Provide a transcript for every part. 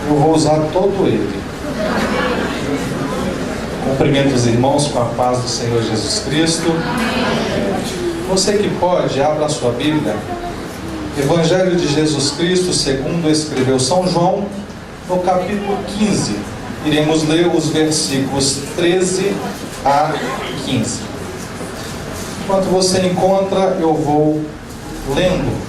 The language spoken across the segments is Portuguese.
Eu vou usar todo ele. Cumprimento os irmãos com a paz do Senhor Jesus Cristo. Você que pode, abra a sua Bíblia. Evangelho de Jesus Cristo, segundo escreveu São João, no capítulo 15. Iremos ler os versículos 13 a 15. Enquanto você encontra, eu vou lendo.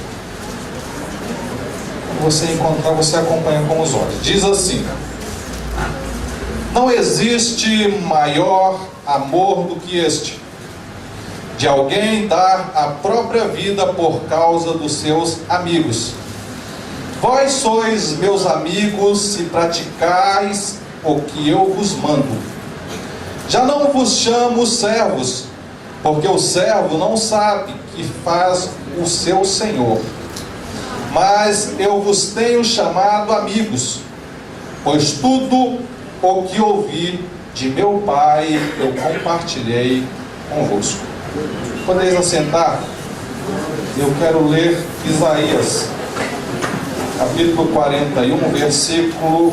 Quando você encontrar, você acompanha com os olhos. Diz assim: não existe maior amor do que este, de alguém dar a própria vida por causa dos seus amigos. Vós sois meus amigos se praticais o que eu vos mando. Já não vos chamo servos, porque o servo não sabe que faz o seu senhor. Mas eu vos tenho chamado amigos, pois tudo o que ouvi de meu Pai eu compartilhei convosco. Podeis assentar? Eu quero ler Isaías, capítulo 41, versículo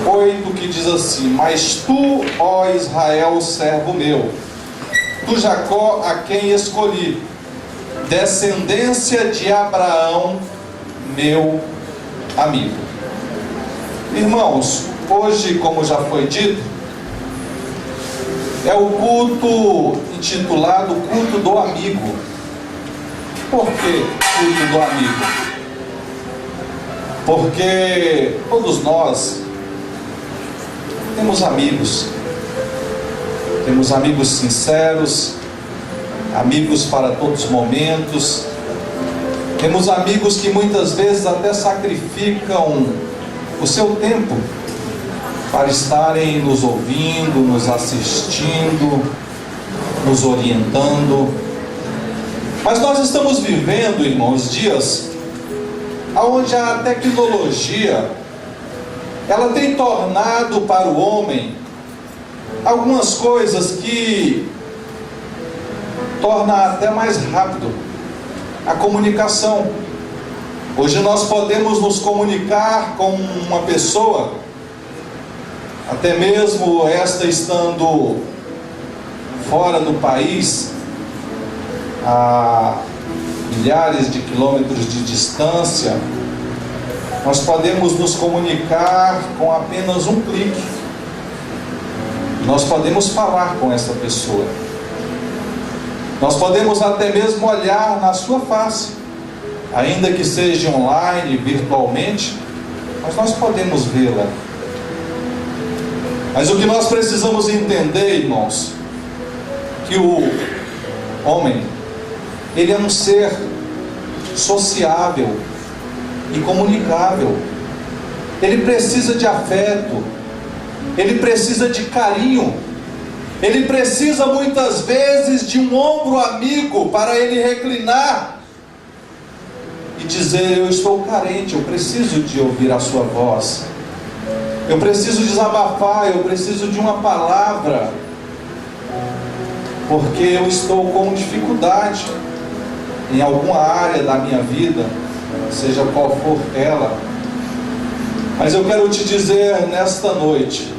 8, que diz assim: mas tu, ó Israel, servo meu, tu Jacó, a quem escolhi, descendência de Abraão, meu amigo. Irmãos, hoje, como já foi dito, é o culto intitulado Culto do Amigo. Por que Culto do Amigo? Porque todos nós temos amigos sinceros, amigos para todos os momentos. Temos amigos que muitas vezes até sacrificam o seu tempo para estarem nos ouvindo, nos assistindo, nos orientando. Mas nós estamos vivendo, irmãos, dias onde a tecnologia ela tem tornado para o homem algumas coisas que torna até mais rápido a comunicação. Hoje nós podemos nos comunicar com uma pessoa, até mesmo esta estando fora do país, a milhares de quilômetros de distância. Nós podemos nos comunicar com apenas um clique. Nós podemos falar com essa pessoa. Nós podemos até mesmo olhar na sua face, ainda que seja online, virtualmente, mas nós podemos vê-la. Mas o que nós precisamos entender, irmãos, que o homem, ele é um ser sociável e comunicável. Ele precisa de afeto, ele precisa de carinho, ele precisa muitas vezes de um ombro amigo para ele reclinar e dizer: eu estou carente, eu preciso de ouvir a sua voz, eu preciso desabafar, eu preciso de uma palavra, porque eu estou com dificuldade em alguma área da minha vida, seja qual for ela. Mas eu quero te dizer nesta noite,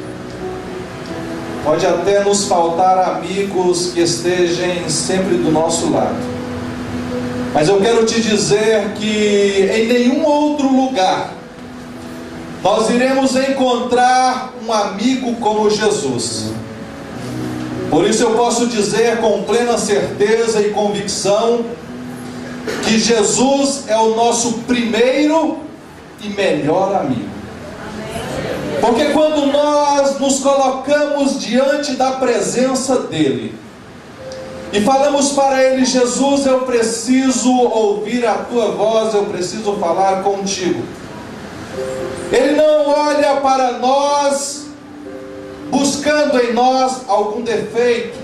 pode até nos faltar amigos que estejam sempre do nosso lado, mas eu quero te dizer que em nenhum outro lugar nós iremos encontrar um amigo como Jesus. Por isso eu posso dizer com plena certeza e convicção que Jesus é o nosso primeiro e melhor amigo. Porque quando nós nos colocamos diante da presença dele e falamos para ele: Jesus, eu preciso ouvir a tua voz, eu preciso falar contigo, ele não olha para nós buscando em nós algum defeito,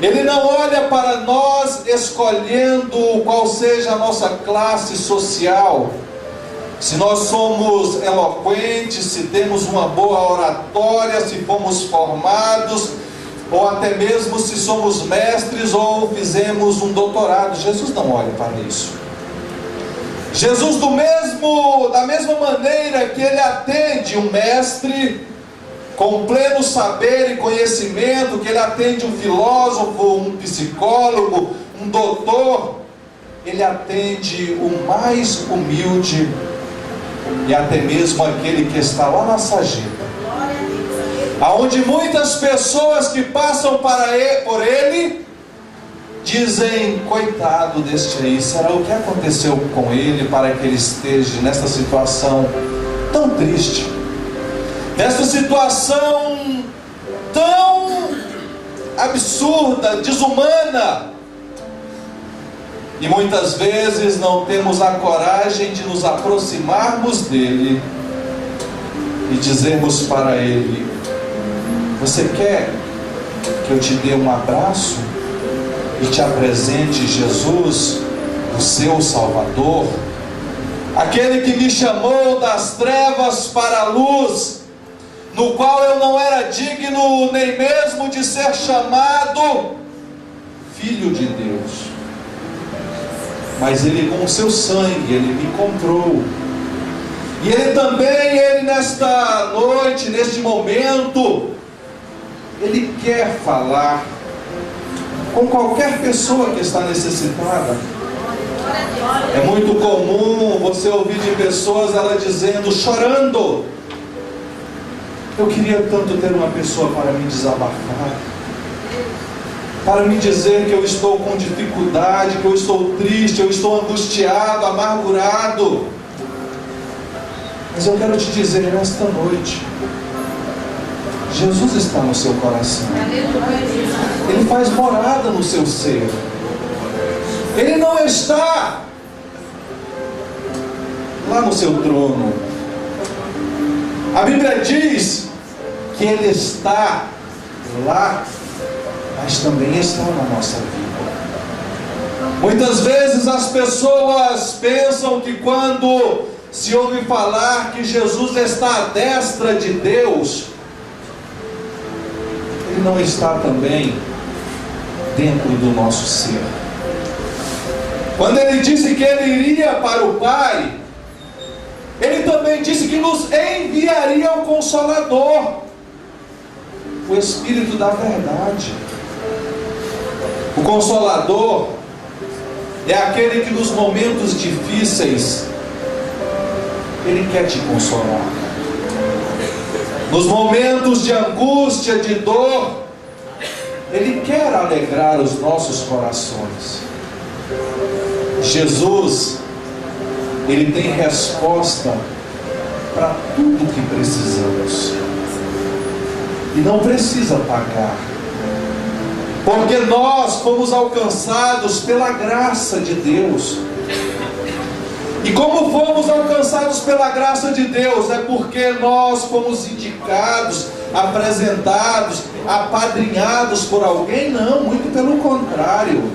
ele não olha para nós escolhendo qual seja a nossa classe social, se nós somos eloquentes, se temos uma boa oratória, se fomos formados, ou até mesmo se somos mestres ou fizemos um doutorado. Jesus não olha para isso. Jesus, da mesma maneira que ele atende um mestre com pleno saber e conhecimento, que ele atende um filósofo, um psicólogo, um doutor, ele atende o mais humilde e até mesmo aquele que está lá na sarjeta, aonde muitas pessoas que passam por ele dizem: coitado deste aí, será o que aconteceu com ele para que ele esteja nesta situação tão triste, nesta situação tão absurda, desumana? E muitas vezes não temos a coragem de nos aproximarmos dele e dizermos para ele: você quer que eu te dê um abraço e te apresente Jesus, o seu Salvador, aquele que me chamou das trevas para a luz, no qual eu não era digno nem mesmo de ser chamado Filho de Deus, mas ele com o seu sangue, ele me comprou. E ele também, nesta noite, neste momento, ele quer falar com qualquer pessoa que está necessitada. É muito comum você ouvir de pessoas, ela dizendo, chorando: eu queria tanto ter uma pessoa para me desabafar, para me dizer que eu estou com dificuldade, que eu estou triste, eu estou angustiado, amargurado. Mas eu quero te dizer nesta noite, Jesus está no seu coração. Ele faz morada no seu ser. Ele não está lá no seu trono. A Bíblia diz que Ele está lá, mas também está na nossa vida. Muitas vezes as pessoas pensam que quando se ouve falar que Jesus está à destra de Deus, Ele não está também dentro do nosso ser. Quando Ele disse que Ele iria para o Pai, Ele também disse que nos enviaria o Consolador, o Espírito da verdade. O Consolador é aquele que nos momentos difíceis Ele quer te consolar. Nos momentos de angústia, de dor, Ele quer alegrar os nossos corações. Jesus, Ele tem resposta para tudo que precisamos. E não precisa pagar, porque nós fomos alcançados pela graça de Deus. E como fomos alcançados pela graça de Deus? É porque nós fomos indicados, apresentados, apadrinhados por alguém? Não, muito pelo contrário.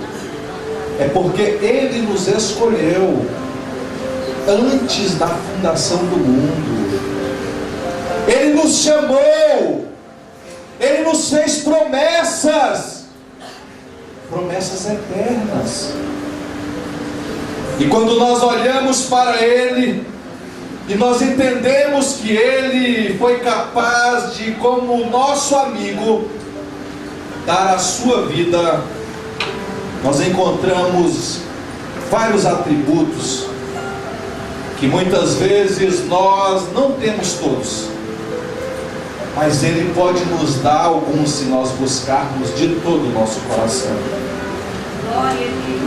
É porque Ele nos escolheu antes da fundação do mundo. Ele nos chamou. Ele nos fez promessas. Promessas eternas. E quando nós olhamos para Ele, e nós entendemos que Ele foi capaz de, como nosso amigo, dar a sua vida, nós encontramos vários atributos, que muitas vezes nós não temos todos, mas Ele pode nos dar alguns se nós buscarmos de todo o nosso coração.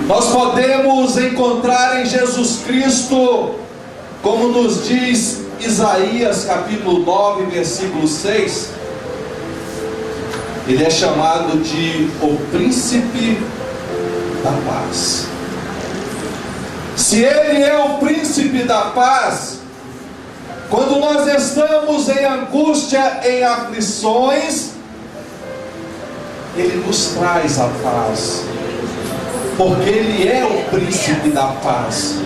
Nós podemos encontrar em Jesus Cristo, como nos diz Isaías capítulo 9, versículo 6, Ele é chamado de o príncipe da paz. Se Ele é o príncipe da paz, quando nós estamos em angústia, em aflições, Ele nos traz a paz, porque Ele é o príncipe da paz.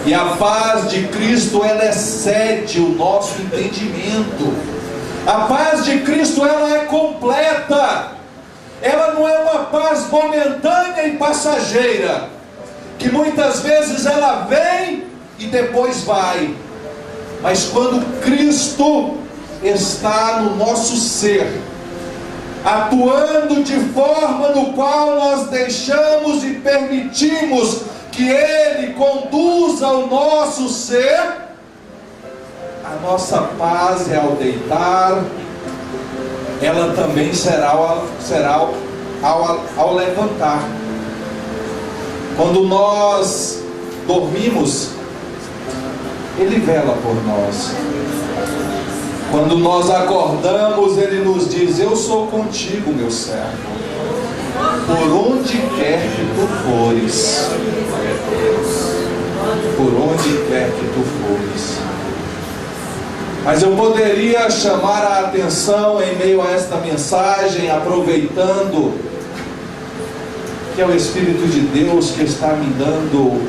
E a paz de Cristo, ela excede o nosso entendimento. A paz de Cristo, ela é completa. Ela não é uma paz momentânea e passageira, que muitas vezes ela vem e depois vai. Mas quando Cristo está no nosso ser, atuando de forma no qual nós deixamos e permitimos que Ele conduza o nosso ser, a nossa paz é ao deitar, ela também será ao levantar. Quando nós dormimos, Ele vela por nós. Quando nós acordamos, Ele nos diz: eu sou contigo, meu servo, por onde quer que tu fores. Por onde quer que tu fores. Mas eu poderia chamar a atenção em meio a esta mensagem, aproveitando que é o Espírito de Deus que está me dando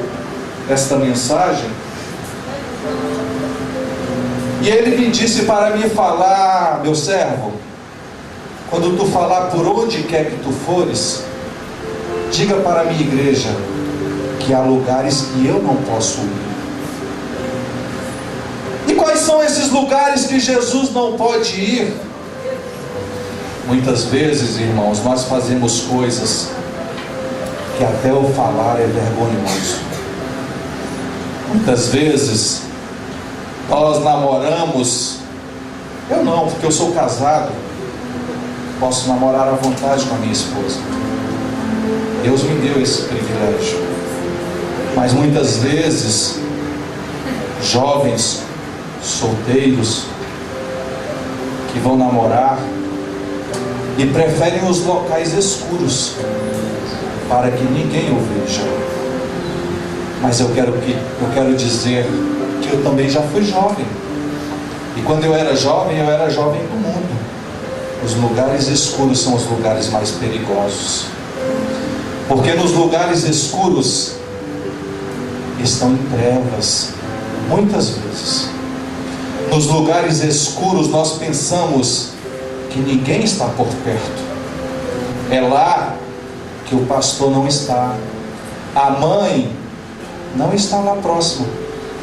esta mensagem. E Ele me disse para me falar: meu servo, quando tu falar por onde quer que tu fores, diga para a minha igreja que há lugares que eu não posso ir. E quais são esses lugares que Jesus não pode ir? Muitas vezes, irmãos, nós fazemos coisas que até o falar é vergonhoso. Muitas vezes nós namoramos, eu não, porque eu sou casado, posso namorar à vontade com a minha esposa. Deus me deu esse privilégio. Mas muitas vezes, jovens, solteiros, que vão namorar e preferem os locais escuros para que ninguém o veja. Mas eu quero dizer que eu também já fui jovem. E quando eu era jovem do mundo. Os lugares escuros são os lugares mais perigosos. Porque nos lugares escuros estão em trevas, muitas vezes. Nos lugares escuros nós pensamos que ninguém está por perto. É lá que o pastor não está, a mãe não está lá próximo,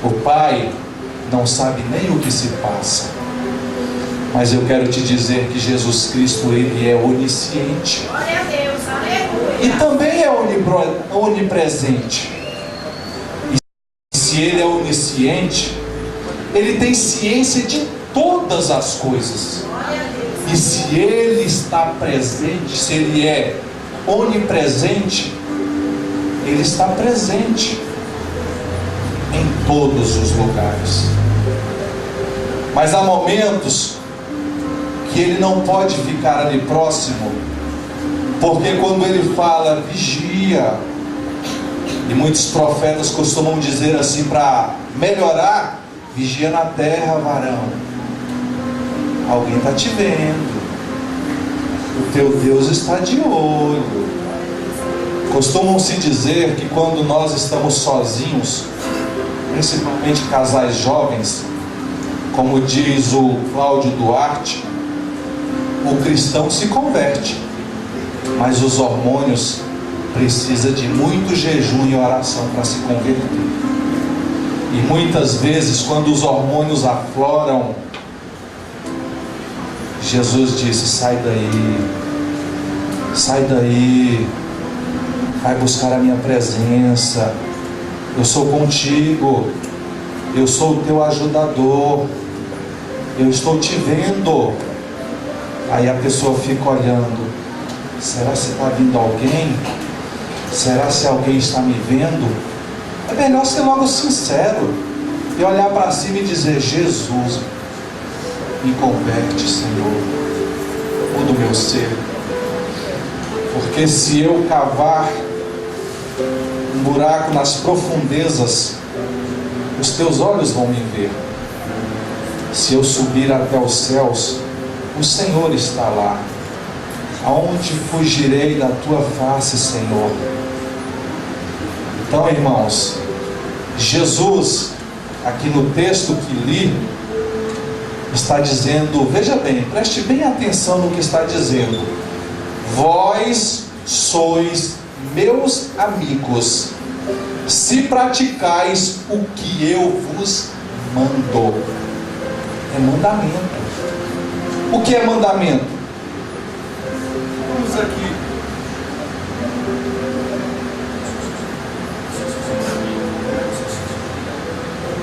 o pai não sabe nem o que se passa. Mas eu quero te dizer que Jesus Cristo, Ele é onisciente. Glória a Deus, aleluia. E também é onipresente. E se Ele é onisciente, Ele tem ciência de todas as coisas. E se Ele está presente, se Ele é onipresente, Ele está presente em todos os lugares. Mas há momentos que Ele não pode ficar ali próximo, porque quando Ele fala vigia, e muitos profetas costumam dizer assim para melhorar: vigia na terra, varão. Alguém está te vendo, o teu Deus está de olho. Costumam-se dizer que quando nós estamos sozinhos, principalmente casais jovens, como diz o Cláudio Duarte, o cristão se converte, mas os hormônios precisam de muito jejum e oração para se converter. E muitas vezes, quando os hormônios afloram, Jesus disse: sai daí, vai buscar a minha presença, eu sou contigo, eu sou o teu ajudador, eu estou te vendo. Aí a pessoa fica olhando: será se está vindo alguém? Será se alguém está me vendo? É melhor ser logo sincero e olhar para cima e dizer: Jesus, me converte, Senhor, muda o meu ser. Porque se eu cavar um buraco nas profundezas, os teus olhos vão me ver. Se eu subir até os céus, o Senhor está lá. Aonde fugirei da tua face, Senhor? Então, irmãos, Jesus, aqui no texto que li, está dizendo, veja bem, preste bem atenção no que está dizendo: vós sois meus amigos, se praticais o que eu vos mando. É mandamento. O que é mandamento? Vamos aqui.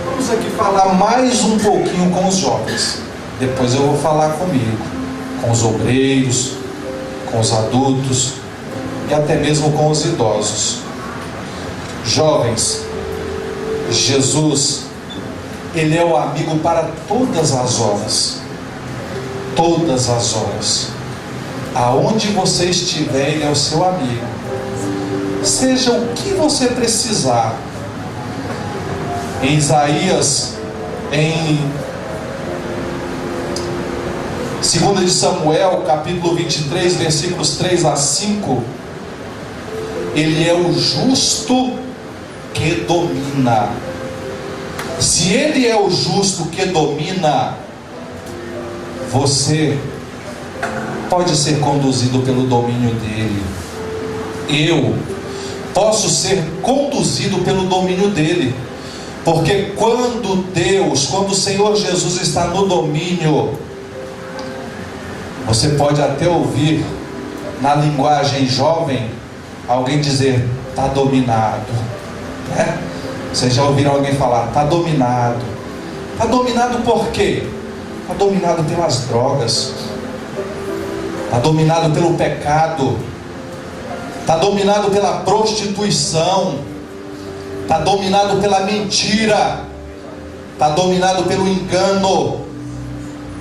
Vamos aqui falar mais um pouquinho com os jovens. Depois eu vou falar comigo, com os obreiros, com os adultos e até mesmo com os idosos. Jovens, Jesus, Ele é o amigo para todas as horas. Todas as horas. Aonde você estiver, Ele é o seu amigo. Seja o que você precisar. Em Isaías, em 2 de Samuel, capítulo 23, versículos 3 a 5, Ele é o justo que domina. Se Ele é o justo que domina, você pode ser conduzido pelo domínio dele. Eu posso ser conduzido pelo domínio dele. Porque quando o Senhor Jesus está no domínio, você pode até ouvir na linguagem jovem alguém dizer, está dominado, né? Vocês já ouviram alguém falar, está dominado. Está dominado por quê? Está dominado pelas drogas, está dominado pelo pecado, está dominado pela prostituição, está dominado pela mentira, está dominado pelo engano.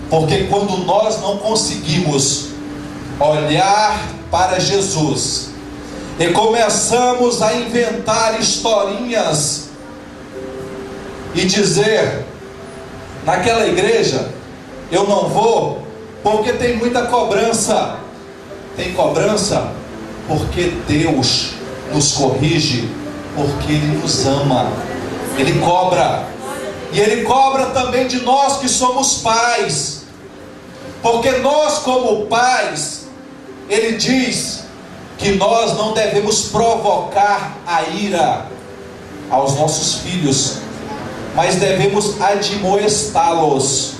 Porque quando nós não conseguimos olhar para Jesus e começamos a inventar historinhas e dizer, naquela igreja eu não vou porque tem muita cobrança. Tem cobrança porque Deus nos corrige, porque Ele nos ama. Ele cobra. E Ele cobra também de nós que somos pais. Porque nós, como pais, Ele diz que nós não devemos provocar a ira aos nossos filhos, mas devemos admoestá-los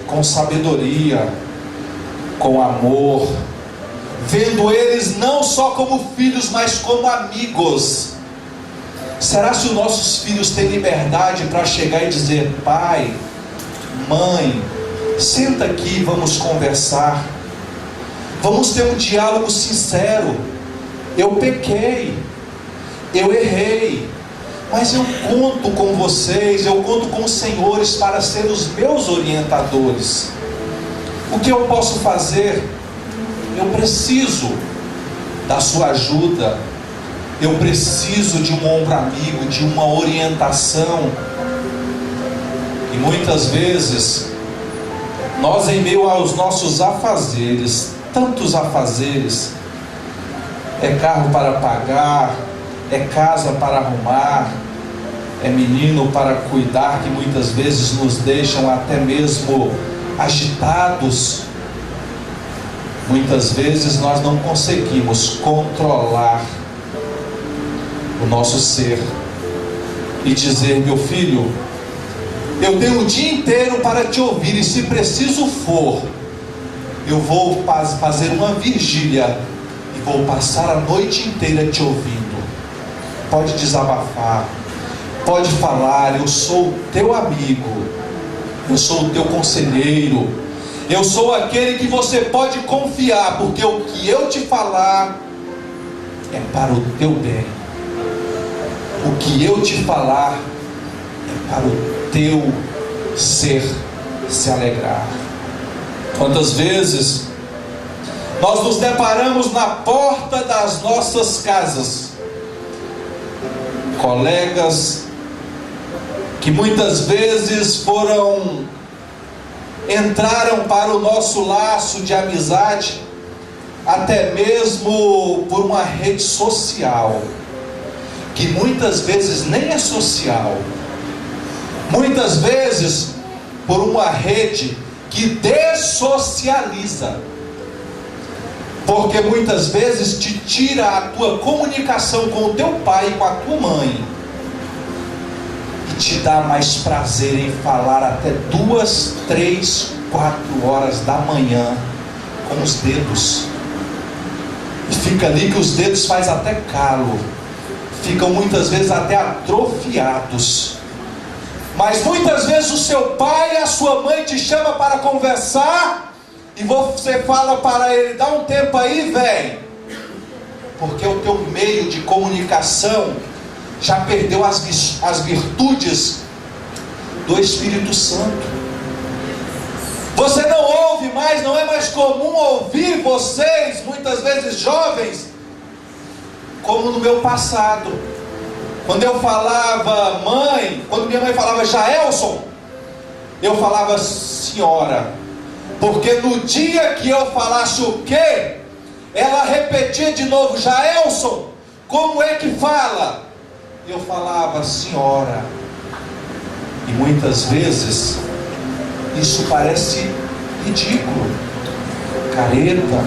com sabedoria, com amor, vendo eles não só como filhos, mas como amigos. Será se os nossos filhos têm liberdade para chegar e dizer, pai, mãe, senta aqui, vamos conversar, vamos ter um diálogo sincero. Eu pequei, eu errei, mas eu conto com vocês, eu conto com os senhores para ser os meus orientadores. O que eu posso fazer? Eu preciso da sua ajuda, eu preciso de um ombro amigo, de uma orientação. E muitas vezes nós, em meio aos nossos afazeres, tantos afazeres, é carro para pagar, é casa para arrumar, é menino para cuidar, que muitas vezes nos deixam até mesmo agitados. Muitas vezes nós não conseguimos controlar o nosso ser e dizer, meu filho, eu tenho o dia inteiro para te ouvir, e se preciso for, eu vou fazer uma vigília e vou passar a noite inteira te ouvindo. Pode desabafar, pode falar, eu sou o teu amigo, eu sou o teu conselheiro, eu sou aquele que você pode confiar, porque o que eu te falar é para o teu bem. O que eu te falar é para o teu ser se alegrar. Quantas vezes nós nos deparamos na porta das nossas casas, colegas que muitas vezes entraram para o nosso laço de amizade, até mesmo por uma rede social, que muitas vezes nem é social, muitas vezes por uma rede que dessocializa, porque muitas vezes te tira a tua comunicação com o teu pai e com a tua mãe, te dá mais prazer em falar até 2, 3, 4 horas da manhã com os dedos. E fica ali que os dedos faz até calo. Ficam muitas vezes até atrofiados. Mas muitas vezes o seu pai e a sua mãe te chamam para conversar, e você fala para ele: dá um tempo aí, velho, porque o teu meio de comunicação já perdeu as virtudes do Espírito Santo. Você não ouve mais, não é mais comum ouvir vocês, muitas vezes jovens, como no meu passado. Quando eu falava mãe, quando minha mãe falava Jaelson, eu falava senhora. Porque no dia que eu falasse o quê, ela repetia de novo: Jaelson, como é que fala? Eu falava senhora. E muitas vezes isso parece ridículo, careta.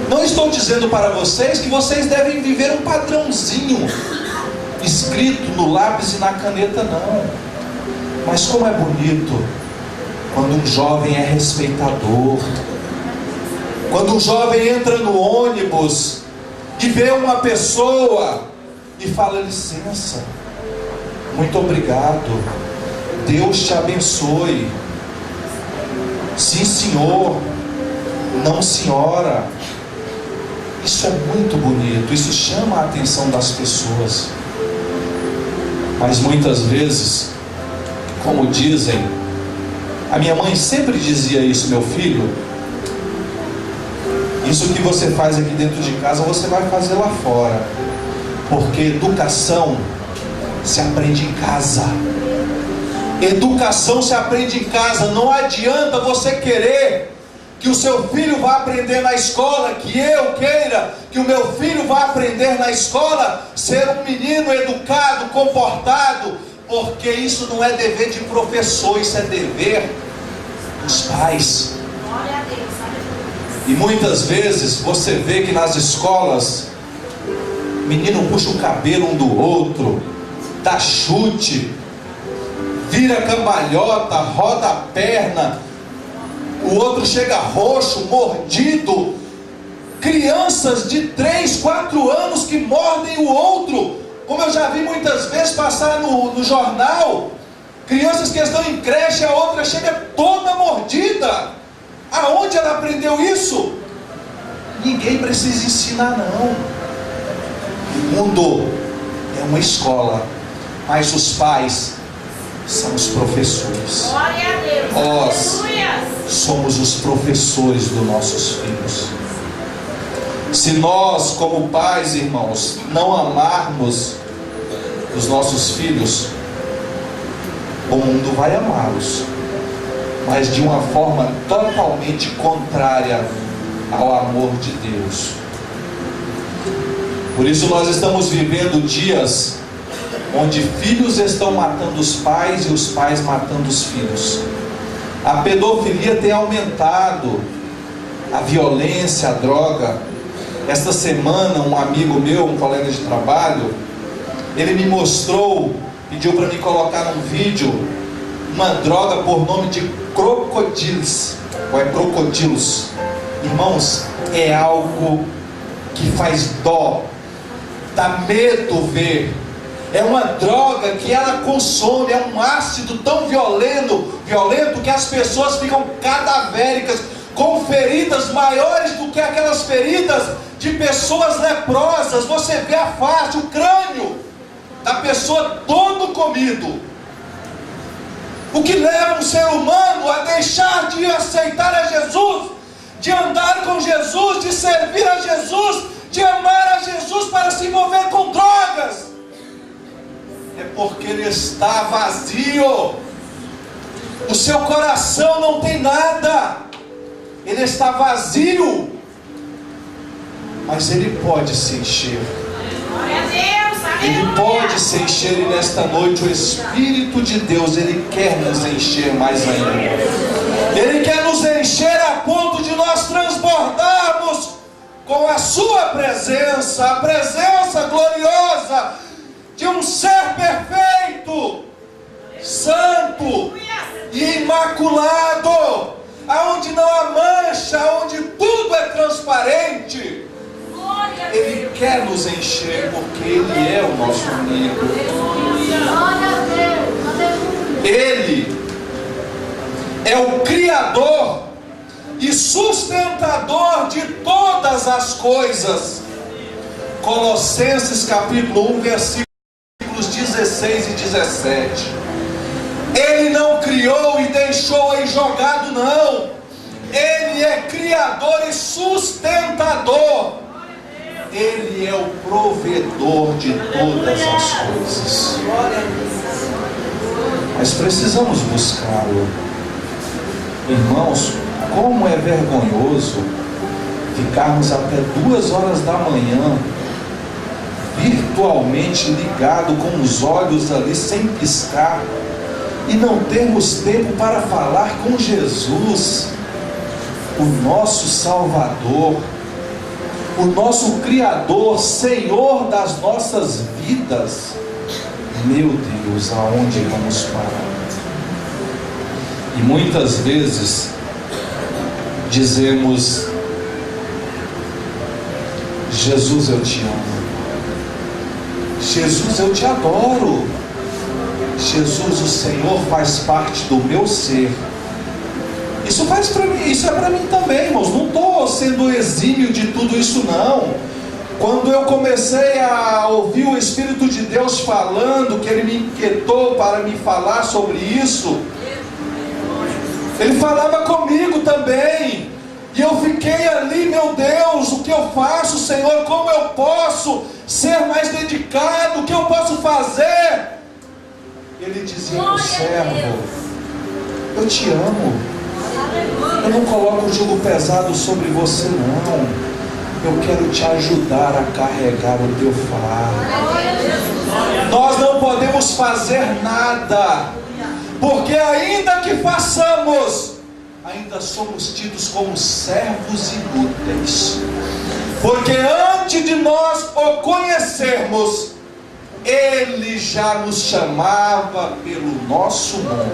Não estou dizendo para vocês que vocês devem viver um padrãozinho escrito no lápis e na caneta, não. Mas como é bonito quando um jovem é respeitador, quando um jovem entra no ônibus e vê uma pessoa e fala: licença, muito obrigado, Deus te abençoe, sim senhor, não senhora. Isso é muito bonito, isso chama a atenção das pessoas. Mas muitas vezes, como dizem, a minha mãe sempre dizia isso: meu filho, isso que você faz aqui dentro de casa, você vai fazer lá fora, porque educação se aprende em casa. Educação se aprende em casa. Não adianta você querer que o seu filho vá aprender na escola, que eu queira que o meu filho vá aprender na escola ser um menino educado, comportado, porque isso não é dever de professor, isso é dever dos pais. Glória a Deus. E muitas vezes você vê que nas escolas, menino puxa o cabelo um do outro, dá chute, vira cambalhota, roda a perna, o outro chega roxo, mordido. Crianças de 3, 4 anos que mordem o outro, como eu já vi muitas vezes passar no jornal. Crianças que estão em creche, a outra chega toda mordida. Aonde ela aprendeu isso? Ninguém precisa ensinar, não. O mundo é uma escola, mas os pais são os professores. Glória a Deus. Nós Aleluia. somos os professores dos nossos filhos. Se nós, como pais, irmãos, não amarmos os nossos filhos, o mundo vai amá-los, mas de uma forma totalmente contrária ao amor de Deus. Por isso nós estamos vivendo dias onde filhos estão matando os pais e os pais matando os filhos. A pedofilia tem aumentado, a violência, a droga. Esta semana um amigo meu, um colega de trabalho, ele me mostrou, pediu para me colocar num vídeo uma droga por nome de crocodilos, ou é crocodilos. Irmãos, é algo que faz dó, dá medo ver. É uma droga que ela consome, é um ácido tão violento que as pessoas ficam cadavéricas, com feridas maiores do que aquelas feridas de pessoas leprosas. Você vê a face, o crânio da pessoa todo comido. O que leva um ser humano a deixar de aceitar a Jesus, de andar com Jesus, de servir a Jesus, de amar a Jesus para se envolver com drogas? É porque ele está vazio. O seu coração não tem nada. Ele está vazio. Mas ele pode se encher. Glória a Deus. Ele Aleluia. pode se encher, e nesta noite o Espírito de Deus, Ele quer nos encher mais ainda. Ele quer nos encher a ponto de nós transbordarmos com a sua presença, a presença gloriosa de um ser perfeito. santo e imaculado, aonde não há mancha, aonde tudo é transparente. Ele quer nos encher, porque Ele é o nosso amigo. Ele é o Criador e sustentador de todas as coisas. Colossenses capítulo 1, versículos 16 e 17. Ele não criou e deixou aí jogado, não. Ele é Criador e sustentador. Ele é o provedor de todas as coisas. Mas precisamos buscá-lo. Irmãos, como é vergonhoso ficarmos até 2 horas da manhã virtualmente ligado, com os olhos ali sem piscar, e não termos tempo para falar com Jesus, o nosso Salvador, o nosso Criador, Senhor das nossas vidas. Meu Deus, aonde vamos parar? E muitas vezes dizemos: Jesus, eu te amo. Jesus, eu te adoro. Jesus, o Senhor faz parte do meu ser. Isso faz para mim, isso é para mim também, irmãos. Não estou sendo exímio de tudo isso, não. Quando eu comecei a ouvir o Espírito de Deus falando, que Ele me inquietou para me falar sobre isso, Ele falava comigo também. E eu fiquei ali, meu Deus, o que eu faço, Senhor? Como eu posso ser mais dedicado? O que eu posso fazer? Ele dizia para o servo: eu te amo. Eu não coloco o jugo pesado sobre você, não. Eu quero te ajudar a carregar o teu fardo. Nós não podemos fazer nada, porque ainda que façamos, ainda somos tidos como servos inúteis. Porque antes de nós o conhecermos, Ele já nos chamava pelo nosso nome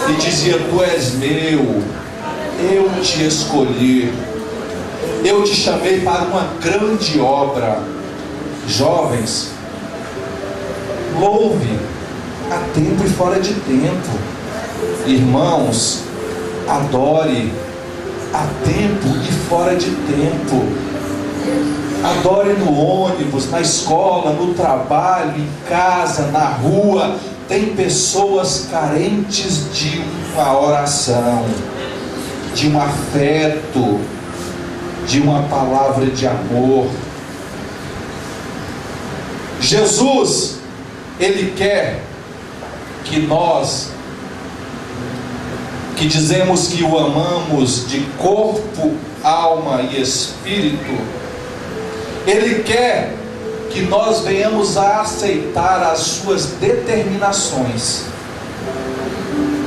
e dizia: tu és meu, eu te escolhi, eu te chamei para uma grande obra. Jovens, louve a tempo e fora de tempo. Irmãos, adore a tempo e fora de tempo. Adore no ônibus, na escola, no trabalho, em casa, na rua. Tem pessoas carentes de uma oração, de um afeto, de uma palavra de amor. Jesus, Ele quer que nós, que dizemos que o amamos de corpo, alma e espírito, Ele quer que nós venhamos a aceitar as suas determinações.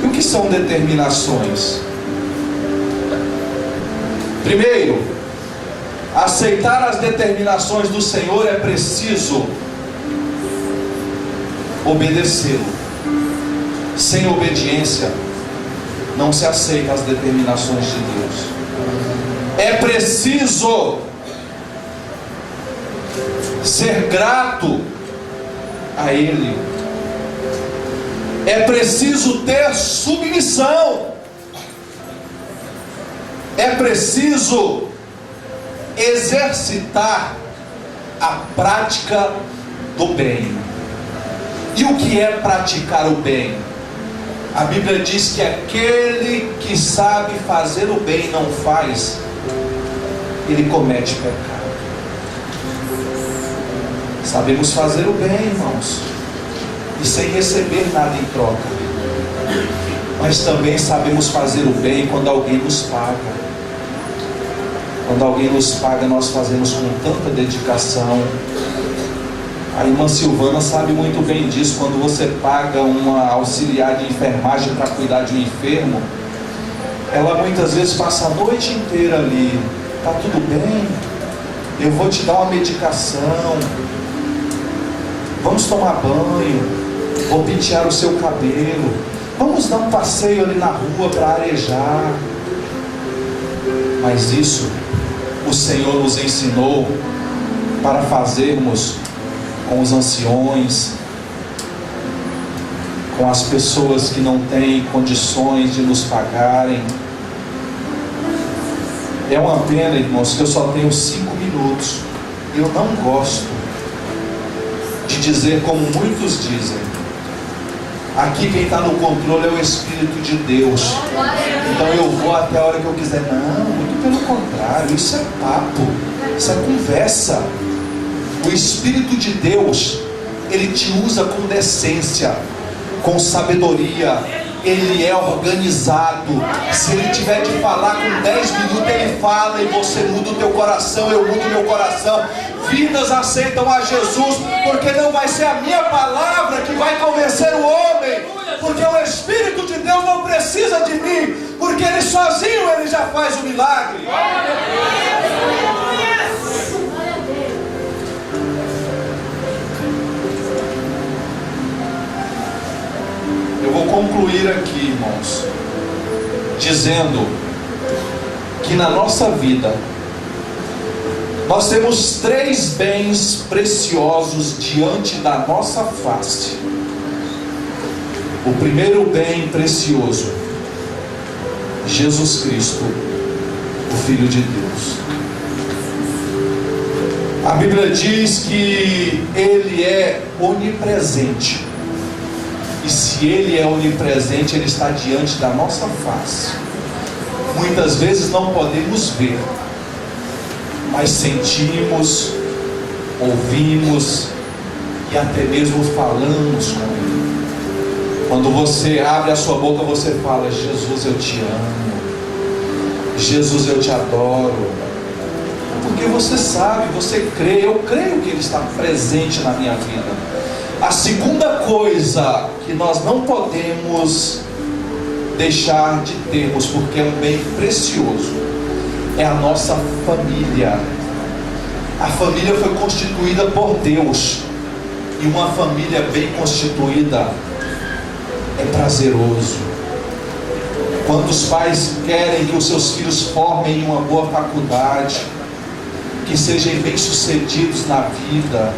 E o que são determinações? Primeiro, aceitar as determinações do Senhor é preciso obedecê-lo. Sem obediência não se aceita as determinações de Deus. É preciso ser grato a Ele. É preciso ter submissão. É preciso exercitar a prática do bem. E o que é praticar o bem? A Bíblia diz que aquele que sabe fazer o bem e não faz, ele comete pecado. Sabemos fazer o bem, irmãos, e sem receber nada em troca. Mas também sabemos fazer o bem quando alguém nos paga. Quando alguém nos paga, nós fazemos com tanta dedicação. A irmã Silvana sabe muito bem disso. Quando você paga uma auxiliar de enfermagem para cuidar de um enfermo, ela muitas vezes passa a noite inteira ali. Tá tudo bem? Eu vou te dar uma medicação. Vamos tomar banho. Vou pentear o seu cabelo. Vamos dar um passeio ali na rua para arejar. Mas isso o Senhor nos ensinou para fazermos com os anciões, com as pessoas que não têm condições de nos pagarem. É uma pena, irmãos, que eu só tenho 5 minutos. Eu não gosto de dizer como muitos dizem. Aqui quem está no controle é o Espírito de Deus. Então eu vou até a hora que eu quiser. Não, muito pelo contrário. Isso é papo, isso é conversa. O Espírito de Deus, Ele te usa com decência, com sabedoria. Ele é organizado. Se Ele tiver que falar com 10 minutos, Ele fala e você muda o teu coração, eu mudo o meu coração. Vidas aceitam a Jesus, porque não vai ser a minha palavra que vai convencer o homem, porque o Espírito de Deus não precisa de mim, porque Ele sozinho Ele já faz o milagre. Eu vou concluir aqui, irmãos, dizendo que na nossa vida nós temos 3 bens preciosos diante da nossa face. O primeiro bem precioso, Jesus Cristo, o Filho de Deus. A Bíblia diz que Ele é onipresente. E se Ele é onipresente, Ele está diante da nossa face. Muitas vezes não podemos ver, mas sentimos, ouvimos e até mesmo falamos com Ele. Quando você abre a sua boca, você fala: Jesus, eu te amo, Jesus, eu te adoro, porque você sabe, você crê. Eu creio que Ele está presente na minha vida. A segunda coisa que nós não podemos deixar de termos, porque é um bem precioso, é a nossa família. A família foi constituída por Deus, e uma família bem constituída é prazeroso. Quando os pais querem que os seus filhos formem em uma boa faculdade, que sejam bem-sucedidos na vida,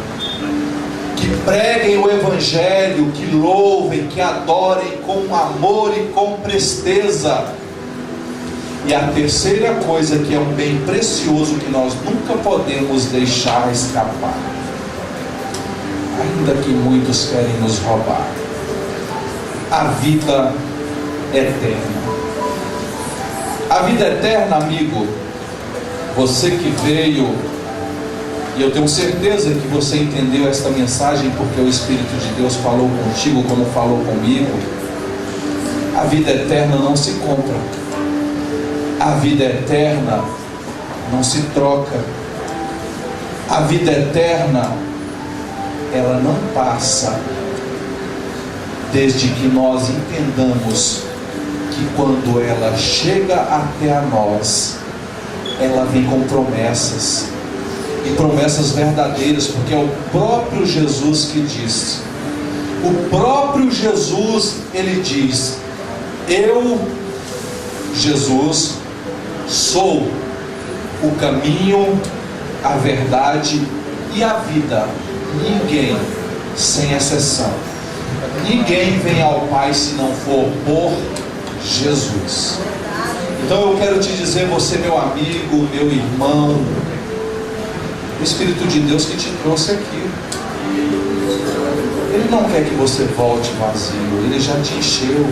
que preguem o Evangelho, que louvem, que adorem com amor e com presteza. E a terceira coisa, que é um bem precioso que nós nunca podemos deixar escapar, ainda que muitos querem nos roubar: a vida eterna. A vida eterna, amigo, você que veio, e eu tenho certeza que você entendeu esta mensagem, porque o Espírito de Deus falou contigo como falou comigo. A vida eterna não se compra. A vida eterna não se troca. A vida eterna, ela não passa, desde que nós entendamos que quando ela chega até a nós, ela vem com promessas, e promessas verdadeiras, porque é o próprio Jesus que diz. O próprio Jesus, Ele diz: eu, Jesus, sou o caminho, a verdade e a vida. Ninguém, sem exceção, ninguém vem ao Pai se não for por Jesus. Então eu quero te dizer, você meu amigo, meu irmão, o Espírito de Deus que te trouxe aqui, Ele não quer que você volte vazio, Ele já te encheu.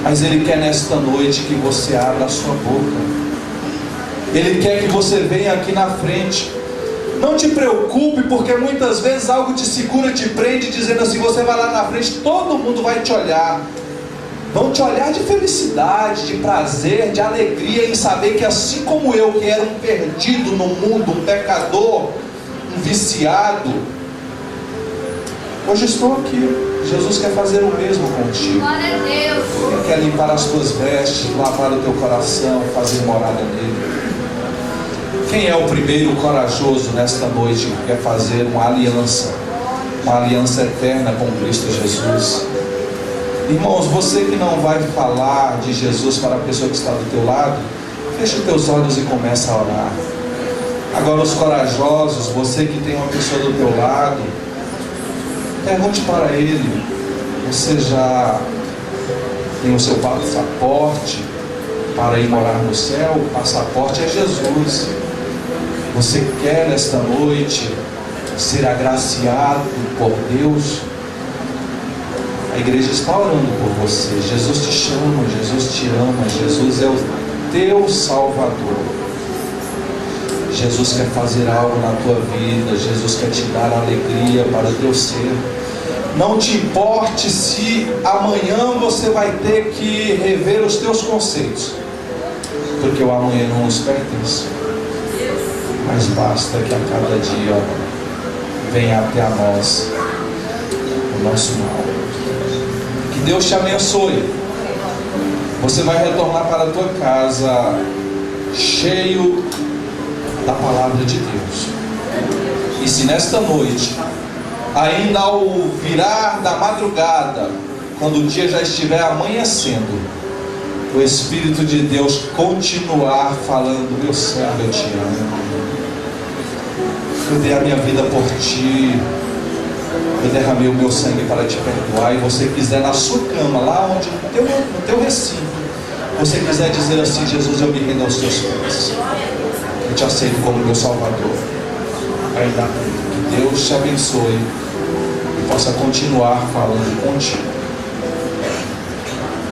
Mas Ele quer nesta noite que você abra a sua boca. Ele quer que você venha aqui na frente. Não te preocupe, porque muitas vezes algo te segura, te prende, dizendo assim: você vai lá na frente, todo mundo vai te olhar. Vão te olhar de felicidade, de prazer, de alegria em saber que assim como eu, que era um perdido no mundo, um pecador, um viciado, hoje estou aqui. Jesus quer fazer o mesmo contigo. Glória a Deus. Ele quer limpar as tuas vestes, lavar o teu coração, fazer morada nele. Quem é o primeiro corajoso nesta noite que quer fazer uma aliança? uma aliança eterna com Cristo Jesus. Irmãos, você que não vai falar de Jesus para a pessoa que está do teu lado, feche os teus olhos e começa a orar. Agora os corajosos, você que tem uma pessoa do teu lado, pergunte para ele: você já tem o seu passaporte para ir morar no céu? O passaporte é Jesus. Você quer esta noite ser agraciado por Deus? A igreja está orando por você. Jesus te chama, Jesus te ama, Jesus é o teu Salvador. Jesus quer fazer algo na tua vida, Jesus quer te dar alegria para o teu ser. Não te importe se amanhã você vai ter que rever os teus conceitos, porque o amanhã não nos pertence. Mas basta que a cada dia venha até a nós o nosso mal. Que Deus te abençoe. Você vai retornar para a tua casa cheio da palavra de Deus. E se nesta noite, ainda ao virar da madrugada, quando o dia já estiver amanhecendo, o Espírito de Deus continuar falando: meu servo, eu te amo, eu dei a minha vida por ti, eu derramei o meu sangue para te perdoar, e você quiser na sua cama, lá onde, no teu recinto, você quiser dizer assim: Jesus, eu me rendo aos teus pés, eu te aceito como meu Salvador. Ainda que Deus te abençoe e possa continuar falando contigo.